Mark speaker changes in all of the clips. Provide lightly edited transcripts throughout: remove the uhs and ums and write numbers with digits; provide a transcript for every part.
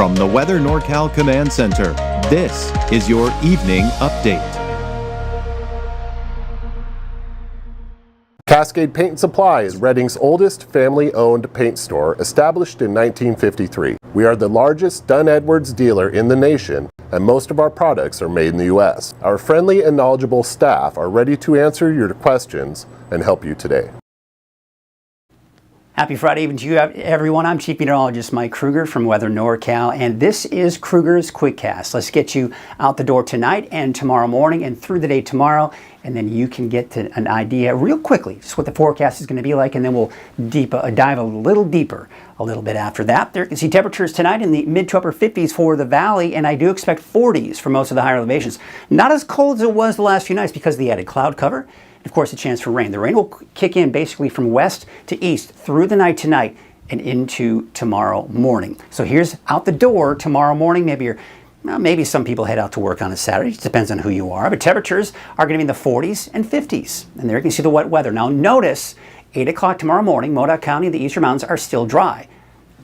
Speaker 1: From the Weather NorCal Command Center, this is your evening update.
Speaker 2: Cascade Paint and Supply is Reading's oldest family-owned paint store, established in 1953. We are the largest Dunn Edwards dealer in the nation, and most of our products are made in the U.S. Our friendly and knowledgeable staff are ready to answer your questions and help you today.
Speaker 3: Happy Friday evening to you, everyone. I'm Chief Meteorologist Mike Kruger from Weather NorCal, and this is Kruger's Quickcast. Let's get you out the door tonight and tomorrow morning and through the day tomorrow, and then you can get to an idea real quickly just what the forecast is going to be like, and then we'll dive a little deeper a little bit after that. There you can see temperatures tonight in the mid to upper 50s for the valley, and I do expect 40s for most of the higher elevations. Not as cold as it was the last few nights because of the added cloud cover. Of course, a chance for rain. The rain will kick in basically from west to east through the night tonight and into tomorrow morning. So here's out the door tomorrow morning. Maybe some people head out to work on a Saturday. It depends on who you are. But temperatures are going to be in the 40s and 50s. And there you can see the wet weather. Now notice 8 o'clock tomorrow morning, Modoc County and the eastern mountains are still dry.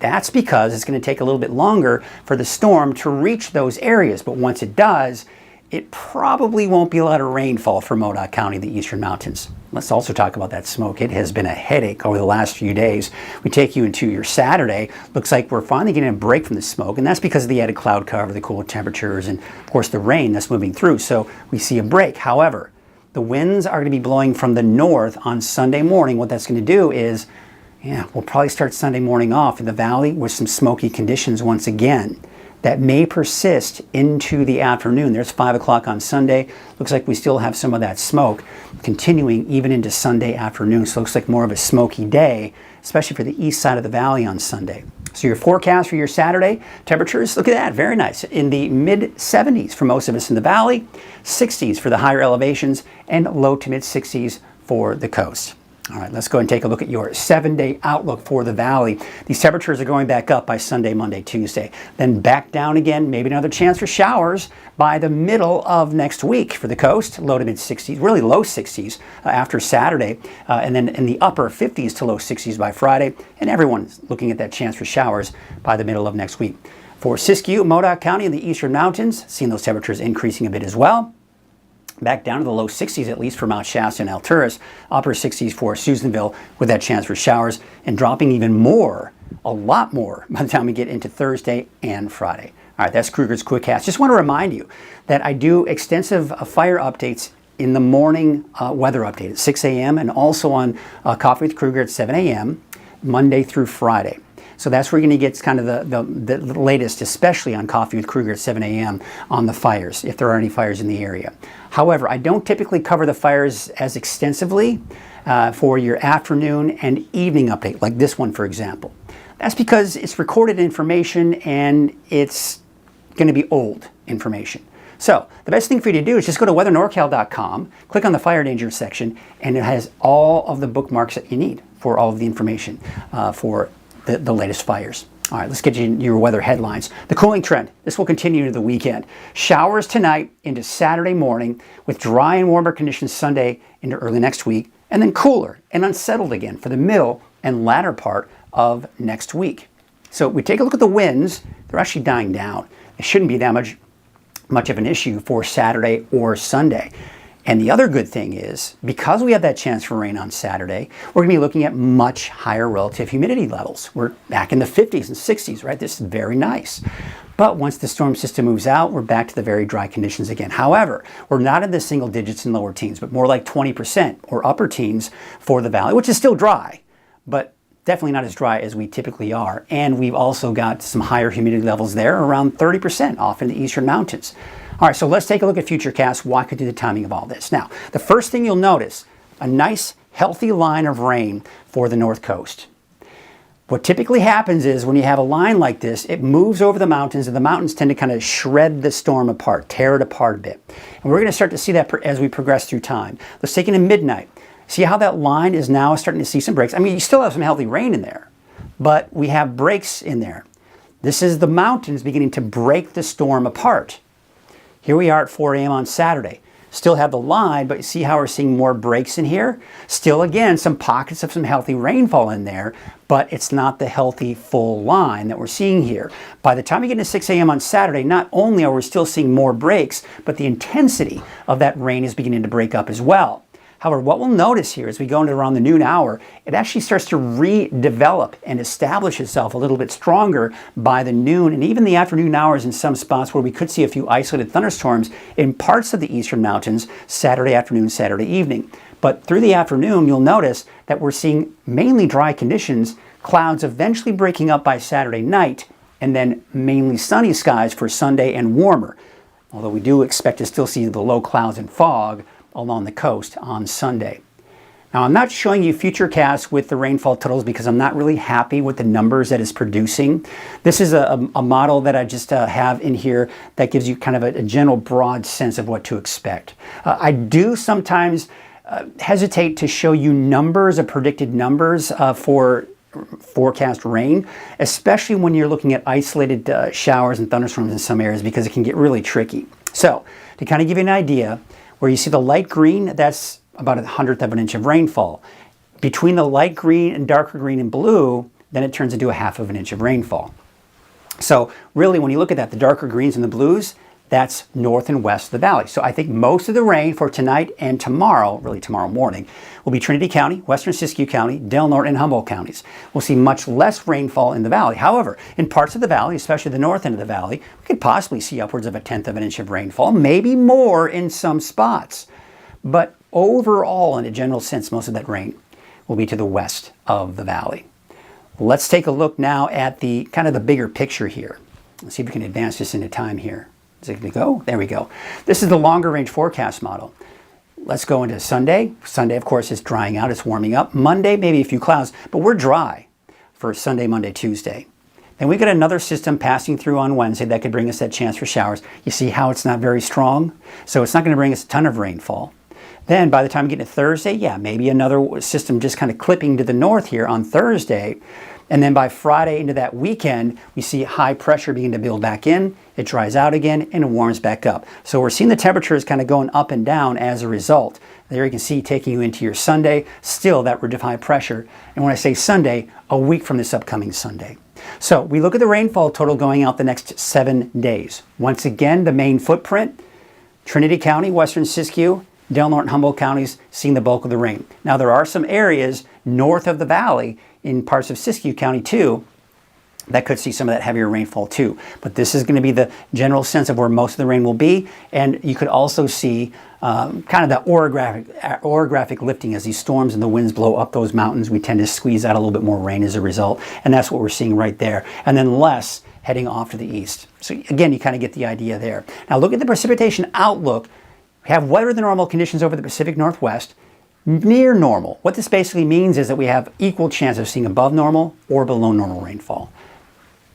Speaker 3: That's because it's going to take a little bit longer for the storm to reach those areas. But once it does, it probably won't be a lot of rainfall for Modoc County, the eastern mountains. Let's also talk about that smoke. It has been a headache over the last few days. We take you into your Saturday. Looks like we're finally getting a break from the smoke, and that's because of the added cloud cover, the cooler temperatures, and of course the rain that's moving through. So we see a break. However, the winds are going to be blowing from the north on Sunday morning. What that's going to do is, we'll probably start Sunday morning off in the valley with some smoky conditions once again. That may persist into the afternoon. There's 5 o'clock on Sunday. Looks like we still have some of that smoke continuing even into Sunday afternoon. So it looks like more of a smoky day, especially for the east side of the valley on Sunday. So your forecast for your Saturday, temperatures, look at that, very nice. In the mid 70s for most of us in the valley, 60s for the higher elevations, and low to mid 60s for the coast. All right, let's go and take a look at your 7-day outlook for the valley. These temperatures are going back up by Sunday, Monday, Tuesday. Then back down again, maybe another chance for showers by the middle of next week for the coast. Low to mid 60s, really low 60s after Saturday. And then in the upper 50s to low 60s by Friday. And everyone's looking at that chance for showers by the middle of next week. For Siskiyou, Modoc County, and the eastern mountains, seeing those temperatures increasing a bit as well. Back down to the low 60s at least for Mount Shasta and Alturas, upper 60s for Susanville with that chance for showers, and dropping even more, a lot more, by the time we get into Thursday and Friday. All right, that's Kruger's Quickcast. Just want to remind you that I do extensive fire updates in the morning weather update at 6 a.m. and also on Coffee with Kruger at 7 a.m. Monday through Friday. So that's where you're going to get kind of the latest, especially on Coffee with Kruger at 7 a.m. on the fires, if there are any fires in the area. However, I don't typically cover the fires as extensively for your afternoon and evening update, like this one, for example. That's because it's recorded information and it's going to be old information. So the best thing for you to do is just go to weathernorcal.com, click on the fire danger section, and it has all of the bookmarks that you need for all of the information for the latest fires. All right, let's get you your weather headlines. The cooling trend, this will continue into the weekend. Showers tonight into Saturday morning with dry and warmer conditions Sunday into early next week, and then cooler and unsettled again for the middle and latter part of next week. So we take a look at the winds. They're actually dying down. It shouldn't be that much of an issue for Saturday or Sunday. And the other good thing is, because we have that chance for rain on Saturday, we're going to be looking at much higher relative humidity levels. We're back in the 50s and 60s, right? This is very nice. But once the storm system moves out, we're back to the very dry conditions again. However, we're not in the single digits and lower teens, but more like 20% or upper teens for the valley, which is still dry, but definitely not as dry as we typically are. And we've also got some higher humidity levels there, around 30% off in the eastern mountains. All right, so let's take a look at Futurecast, walk you through the timing of all this. Now, the first thing you'll notice, a nice, healthy line of rain for the north coast. What typically happens is when you have a line like this, it moves over the mountains, and the mountains tend to kind of shred the storm apart, tear it apart a bit. And we're going to start to see that as we progress through time. Let's take it to midnight. See how that line is now starting to see some breaks? I mean, you still have some healthy rain in there, but we have breaks in there. This is the mountains beginning to break the storm apart. Here we are at 4 a.m. on Saturday. still have the line, but see how we're seeing more breaks in here? Still, again, some pockets of some healthy rainfall in there, but it's not the healthy full line that we're seeing here. By the time we get to 6 a.m. on Saturday, not only are we still seeing more breaks, but the intensity of that rain is beginning to break up as well. However, what we'll notice here as we go into around the noon hour, it actually starts to redevelop and establish itself a little bit stronger by the noon and even the afternoon hours in some spots where we could see a few isolated thunderstorms in parts of the eastern mountains Saturday afternoon, Saturday evening. But through the afternoon, you'll notice that we're seeing mainly dry conditions, clouds eventually breaking up by Saturday night, and then mainly sunny skies for Sunday and warmer. Although we do expect to still see the low clouds and fog along the coast on Sunday. Now, I'm not showing you future casts with the rainfall totals because I'm not really happy with the numbers that it's producing. This is a model that I just have in here that gives you kind of a general broad sense of what to expect. I do sometimes hesitate to show you numbers, predicted numbers for forecast rain, especially when you're looking at isolated showers and thunderstorms in some areas because it can get really tricky. So, to kind of give you an idea, where you see the light green, that's about 1/100th of an inch of rainfall. Between the light green and darker green and blue, then it turns into 1/2 of an inch of rainfall. So really, when you look at that, the darker greens and the blues, that's north and west of the valley. So I think most of the rain for tonight and tomorrow, really tomorrow morning, will be Trinity County, Western Siskiyou County, Del Norte, and Humboldt counties. We'll see much less rainfall in the valley. However, in parts of the valley, especially the north end of the valley, we could possibly see upwards of 1/10 of an inch of rainfall, maybe more in some spots. But overall, in a general sense, most of that rain will be to the west of the valley. Let's take a look now at the kind of the bigger picture here. Let's see if we can advance this into time here. Is it going to go? There we go. This is the longer range forecast model. Let's go into Sunday. Sunday, of course, is drying out. It's warming up. Monday, maybe a few clouds, but we're dry for Sunday, Monday, Tuesday. Then we got another system passing through on Wednesday that could bring us that chance for showers. You see how it's not very strong? So it's not going to bring us a ton of rainfall. Then by the time we get to Thursday, yeah, maybe another system just kind of clipping to the north here on Thursday. And then by Friday into that weekend, we see high pressure begin to build back in. It dries out again and it warms back up. So we're seeing the temperatures kind of going up and down as a result. There you can see taking you into your Sunday, still that ridge of high pressure. And when I say Sunday, a week from this upcoming Sunday. So we look at the rainfall total going out the next 7 days. Once again, the main footprint, Trinity County, Western Siskiyou, Del Norte and Humboldt counties seeing the bulk of the rain. Now there are some areas north of the valley in parts of Siskiyou County too that could see some of that heavier rainfall too. But this is going to be the general sense of where most of the rain will be. And you could also see kind of the orographic lifting as these storms and the winds blow up those mountains. We tend to squeeze out a little bit more rain as a result. And that's what we're seeing right there. And then less heading off to the east. So again, you kind of get the idea there. Now look at the precipitation outlook. We have wetter than normal conditions over the Pacific Northwest, near normal. What this basically means is that we have equal chance of seeing above normal or below normal rainfall.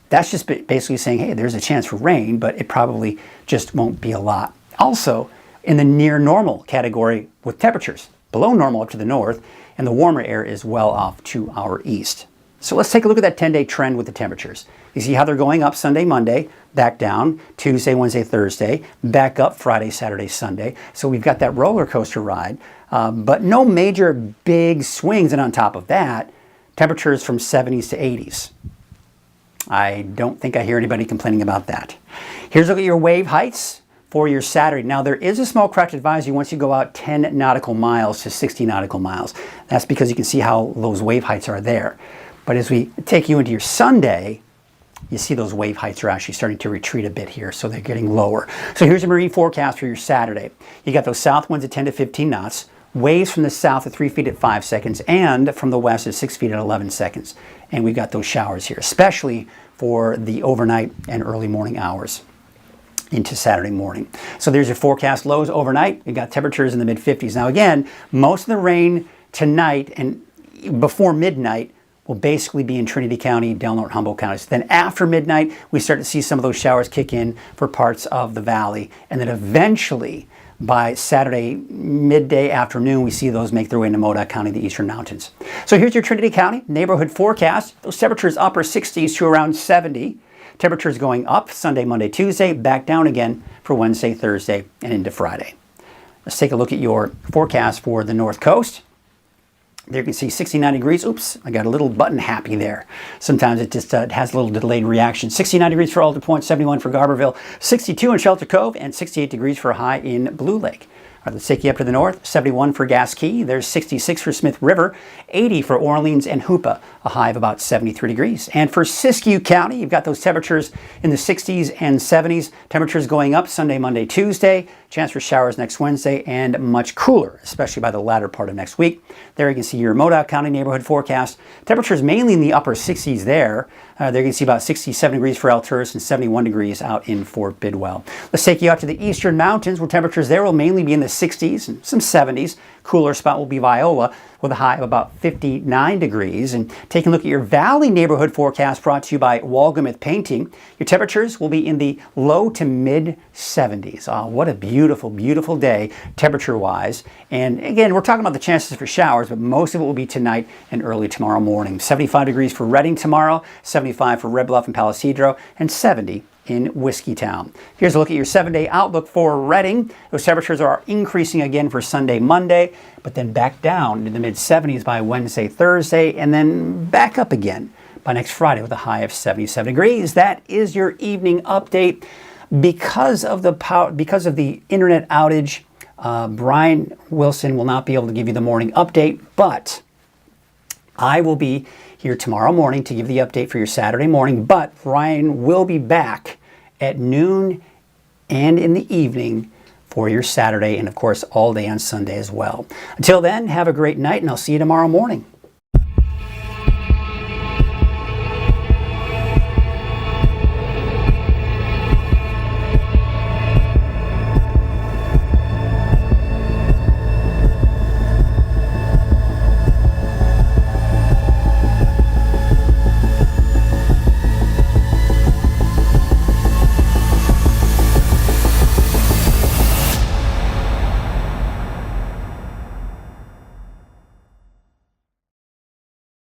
Speaker 3: That's just basically saying, hey, there's a chance for rain, but it probably just won't be a lot. Also, in the near normal category with temperatures, below normal up to the north, and the warmer air is well off to our east. So let's take a look at that 10-day trend with the temperatures. You see how they're going up Sunday, Monday, back down Tuesday, Wednesday, Thursday, back up Friday, Saturday, Sunday. So we've got that roller coaster ride, but no major big swings. And on top of that, temperatures from 70s to 80s. I don't think I hear anybody complaining about that. Here's a look at your wave heights for your Saturday. Now there is a small craft advisory once you go out 10 nautical miles to 60 nautical miles. That's because you can see how those wave heights are there. But as we take you into your Sunday, you see those wave heights are actually starting to retreat a bit here, so they're getting lower. So here's a marine forecast for your Saturday. You got those south winds at 10 to 15 knots, waves from the south at 3 feet at 5 seconds, and from the west at 6 feet at 11 seconds. And we've got those showers here, especially for the overnight and early morning hours into Saturday morning. So there's your forecast lows overnight. You've got temperatures in the mid-50s. Now again, most of the rain tonight and before midnight will basically be in Trinity County, Del Norte, Humboldt counties. Then after midnight, we start to see some of those showers kick in for parts of the valley. And then eventually, by Saturday midday afternoon, we see those make their way into Modoc County, the eastern mountains. So here's your Trinity County neighborhood forecast. Those temperatures upper 60s to around 70. Temperatures going up Sunday, Monday, Tuesday, back down again for Wednesday, Thursday, and into Friday. Let's take a look at your forecast for the North Coast. There you can see 69 degrees. Oops, I got a little button happy there. Sometimes it just has a little delayed reaction. 69 degrees for Alder Point, 71 for Garberville, 62 in Shelter Cove, and 68 degrees for a high in Blue Lake. All right, let's take you up to the north. 71 for Gas Key. There's 66 for Smith River, 80 for Orleans and Hoopa, a high of about 73 degrees. And for Siskiyou County, you've got those temperatures in the 60s and 70s. Temperatures going up Sunday, Monday, Tuesday. Chance for showers next Wednesday, and much cooler, especially by the latter part of next week. There you can see your Modoc County neighborhood forecast. Temperatures mainly in the upper 60s there. There you can see about 67 degrees for Alturas and 71 degrees out in Fort Bidwell. Let's take you out to the eastern mountains, where temperatures there will mainly be in the 60s and some 70s. Cooler spot will be Viola with a high of about 59 degrees. And taking a look at your valley neighborhood forecast brought to you by Walgamuth Painting, your temperatures will be in the low to mid 70s. Oh, what a beautiful, beautiful day temperature-wise. And again, we're talking about the chances for showers, but most of it will be tonight and early tomorrow morning. 75 degrees for Redding tomorrow, 75 for Red Bluff and Palisadro, and 70 in Whiskeytown. Here's a look at your 7-day outlook for Redding. Those temperatures are increasing again for Sunday, Monday, but then back down to the mid-70s by Wednesday, Thursday, and then back up again by next Friday with a high of 77 degrees. That is your evening update. Because of the internet outage, Brian Wilson will not be able to give you the morning update, but I will be here tomorrow morning to give the update for your Saturday morning, but Brian will be back at noon and in the evening for your Saturday, and of course all day on Sunday as well. Until then, have a great night, and I'll see you tomorrow morning.